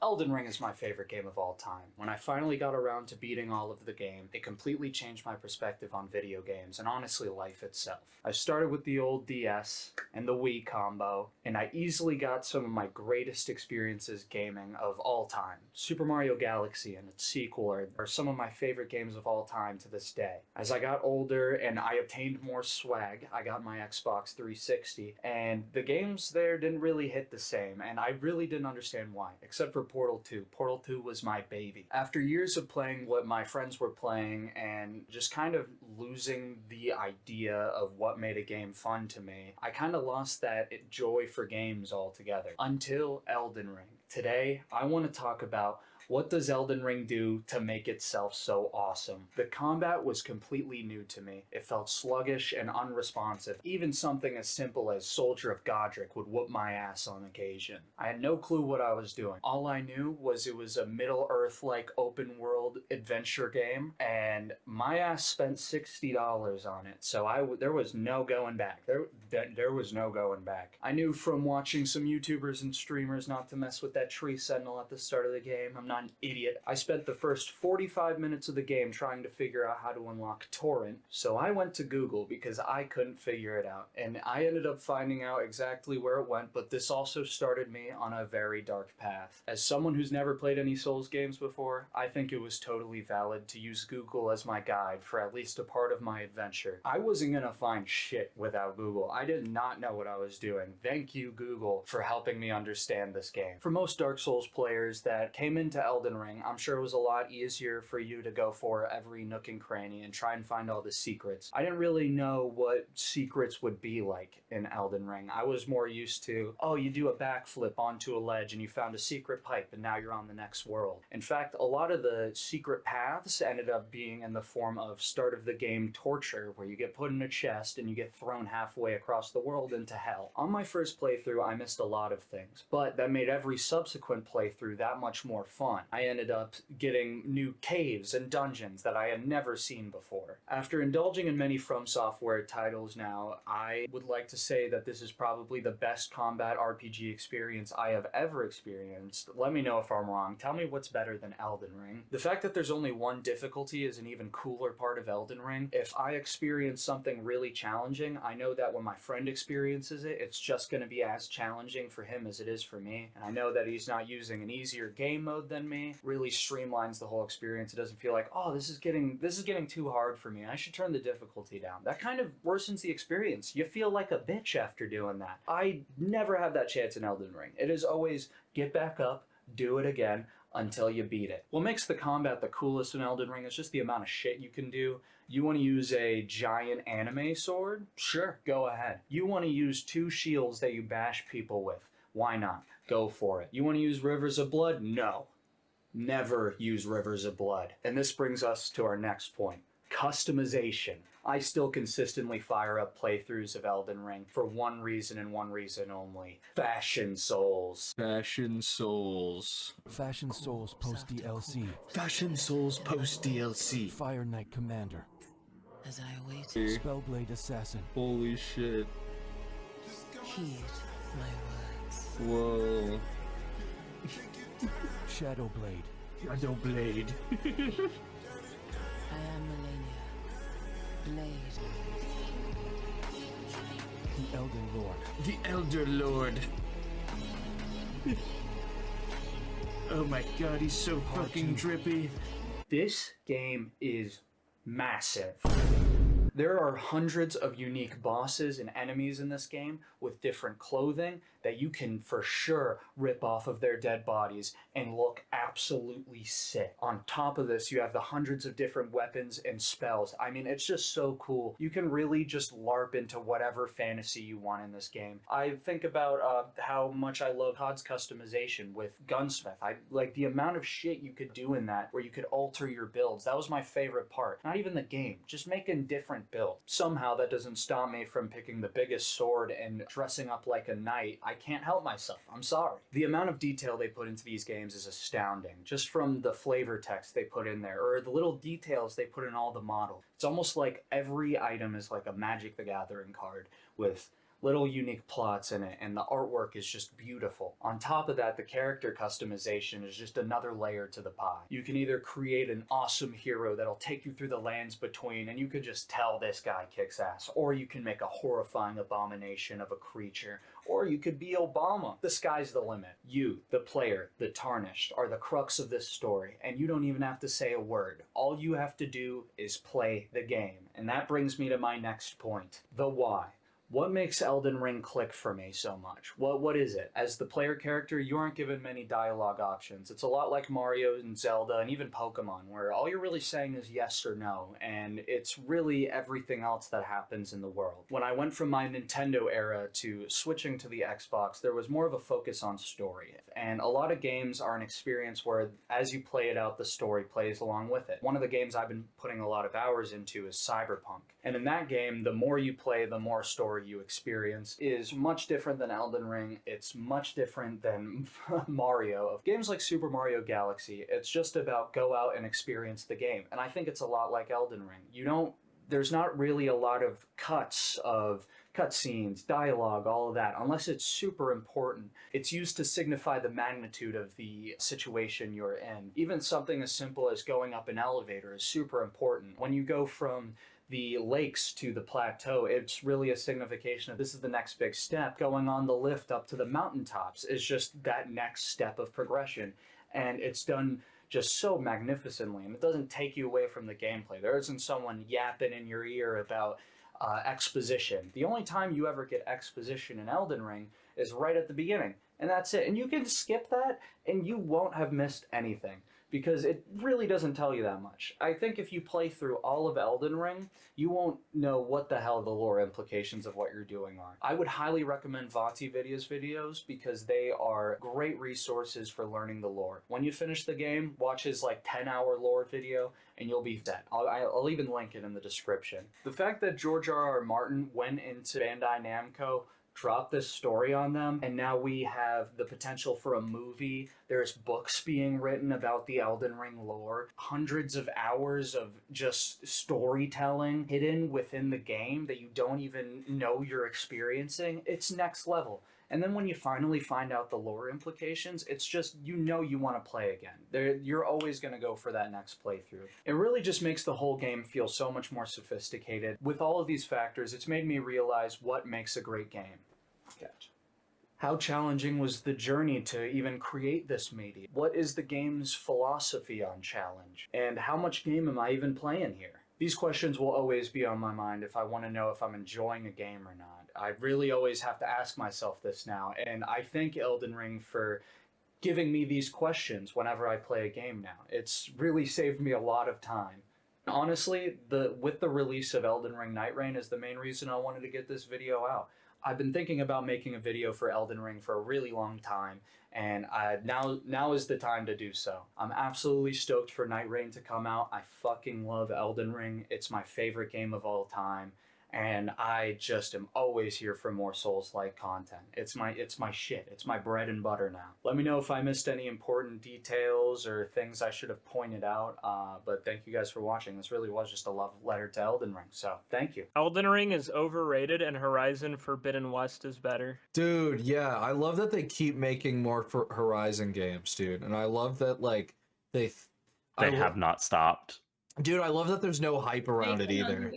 Elden Ring is my favorite game of all time. When I finally got around to beating all of the game, it completely changed my perspective on video games and honestly life itself. I started with the old DS and the Wii combo, and I easily got some of my greatest experiences gaming of all time. Super Mario Galaxy and its sequel are some of my favorite games of all time to this day. As I got older and I obtained more swag, I got my Xbox 360, and the games there didn't really hit the same, and I really didn't understand why, except for Portal 2. Portal 2 was my baby. After years of playing what my friends were playing and just kind of losing the idea of what made a game fun to me, I kind of lost that joy for games altogether. Until Elden Ring. Today, I want to talk about what does Elden Ring do to make itself so awesome. The combat was completely new to me. It felt sluggish and unresponsive. Even something as simple as Soldier of Godric would whoop my ass on occasion. I had no clue what I was doing. All I knew was it was a Middle-earth-like open-world adventure game, and my ass spent $60 on it, so there was no going back. There was no going back. I knew from watching some YouTubers and streamers not to mess with that tree sentinel at the start of the game. I'm not an idiot. I spent the first 45 minutes of the game trying to figure out how to unlock Torrent, so I went to Google because I couldn't figure it out, and I ended up finding out exactly where it went, but this also started me on a very dark path. As someone who's never played any Souls games before, I think it was totally valid to use Google as my guide for at least a part of my adventure. I wasn't gonna find shit without Google. I did not know what I was doing. Thank you, Google, for helping me understand this game. For most Dark Souls players that came into Elden Ring, I'm sure it was a lot easier for you to go for every nook and cranny and try and find all the secrets. I didn't really know what secrets would be like in Elden Ring. I was more used to, oh, you do a backflip onto a ledge and you found a secret pipe and now you're on the next world. In fact, a lot of the secret paths ended up being in the form of start of the game torture, where you get put in a chest and you get thrown halfway across the world into hell. On my first playthrough, I missed a lot of things, but that made every subsequent playthrough that much more fun. I ended up getting new caves and dungeons that I had never seen before. After indulging in many From Software titles now, I would like to say that this is probably the best combat RPG experience I have ever experienced. Let me know if I'm wrong. Tell me what's better than Elden Ring. The fact that there's only one difficulty is an even cooler part of Elden Ring. If I experience something really challenging, I know that when my friend experiences it, it's just going to be as challenging for him as it is for me. And I know that he's not using an easier game mode than me. Really streamlines the whole experience. It doesn't feel like, oh, this is getting too hard for me. I should turn the difficulty down. That kind of worsens the experience. You feel like a bitch after doing that. I never have that chance in Elden Ring. It is always get back up, do it again until you beat it. What makes the combat the coolest in Elden Ring is just the amount of shit you can do. You want to use a giant anime sword? Sure, go ahead. You want to use two shields that you bash people with? Why not? Go for it. You want to use rivers of blood? No. Never use rivers of blood. And this brings us to our next point. Customization. I still consistently fire up playthroughs of Elden Ring for one reason and one reason only. Fashion Souls. Fashion Souls. Fashion Souls post DLC. Fashion Souls post DLC. Fire Knight Commander. As I await, Spellblade Assassin. Holy shit. heed my words. Whoa. Shadowblade. Shadowblade. I am Melania. Blade. The Elder Lord. The Elder Lord. Oh my god, he's so fucking drippy. This game is massive. There are hundreds of unique bosses and enemies in this game with different clothing that you can for sure rip off of their dead bodies and look absolutely sick. On top of this, you have the hundreds of different weapons and spells. I mean, it's just so cool. You can really just LARP into whatever fantasy you want in this game. I think about how much I love COD's customization with Gunsmith. I like the amount of shit you could do in that where you could alter your builds. That was my favorite part. Not even the game, just making different build. Somehow that doesn't stop me from picking the biggest sword and dressing up like a knight. I can't help myself. I'm sorry. The amount of detail they put into these games is astounding. Just from the flavor text they put in there, or the little details they put in all the models. It's almost like every item is like a Magic the Gathering card with little unique plots in it, and the artwork is just beautiful. On top of that, the character customization is just another layer to the pie. You can either create an awesome hero that'll take you through the lands between, and you could just tell this guy kicks ass, or you can make a horrifying abomination of a creature, or you could be Obama. The sky's the limit. You, the player, the Tarnished, are the crux of this story, and you don't even have to say a word. All you have to do is play the game. And that brings me to my next point, the why. What makes Elden Ring click for me so much? What is it? As the player character, you aren't given many dialogue options. It's a lot like Mario and Zelda and even Pokemon, where all you're really saying is yes or no, and it's really everything else that happens in the world. When I went from my Nintendo era to switching to the Xbox, there was more of a focus on story. And a lot of games are an experience where as you play it out, the story plays along with it. One of the games I've been putting a lot of hours into is Cyberpunk. And in that game, the more you play, the more story you experience. It is much different than Elden Ring. It's much different than Mario. Games like Super Mario Galaxy, it's just about go out and experience the game. And I think it's a lot like Elden Ring. There's not really a lot of cutscenes, dialogue, all of that, unless it's super important. It's used to signify the magnitude of the situation you're in. Even something as simple as going up an elevator is super important. When you go from the lakes to the plateau, it's really a signification of this is the next big step. Going on the lift up to the mountaintops is just that next step of progression. And it's done just so magnificently, and it doesn't take you away from the gameplay. There isn't someone yapping in your ear about exposition. The only time you ever get exposition in Elden Ring is right at the beginning, and that's it. And you can skip that, and you won't have missed anything, because it really doesn't tell you that much. I think if you play through all of Elden Ring, you won't know what the hell the lore implications of what you're doing are. I would highly recommend Vati Vidya's videos because they are great resources for learning the lore. When you finish the game, watch his 10-hour lore video and you'll be set. I'll even link it in the description. The fact that George R.R. Martin went into Bandai Namco, dropped this story on them, and now we have the potential for a movie. There's books being written about the Elden Ring lore, hundreds of hours of just storytelling hidden within the game that you don't even know you're experiencing. It's next level. And then when you finally find out the lore implications, it's just, you want to play again. You're always going to go for that next playthrough. It really just makes the whole game feel so much more sophisticated. With all of these factors, it's made me realize what makes a great game. Gotcha. How challenging was the journey to even create this media? What is the game's philosophy on challenge? And how much game am I even playing here? These questions will always be on my mind if I want to know if I'm enjoying a game or not. I really always have to ask myself this now, and I thank Elden Ring for giving me these questions whenever I play a game now. It's really saved me a lot of time. Honestly, with the release of Elden Ring Night Rain is the main reason I wanted to get this video out. I've been thinking about making a video for Elden Ring for a really long time, and now is the time to do so. I'm absolutely stoked for Night Rain to come out. I fucking love Elden Ring. It's my favorite game of all time, and I just am always here for more Souls-like content. It's my shit. It's my bread and butter now. Let me know if I missed any important details or things I should have pointed out, but thank you guys for watching. This really was just a love letter to Elden Ring, so thank you. Elden Ring is overrated and Horizon Forbidden West is better. Dude, yeah, I love that they keep making more for Horizon games, dude. And I love that, they have not stopped. Dude, I love that there's no hype around it either.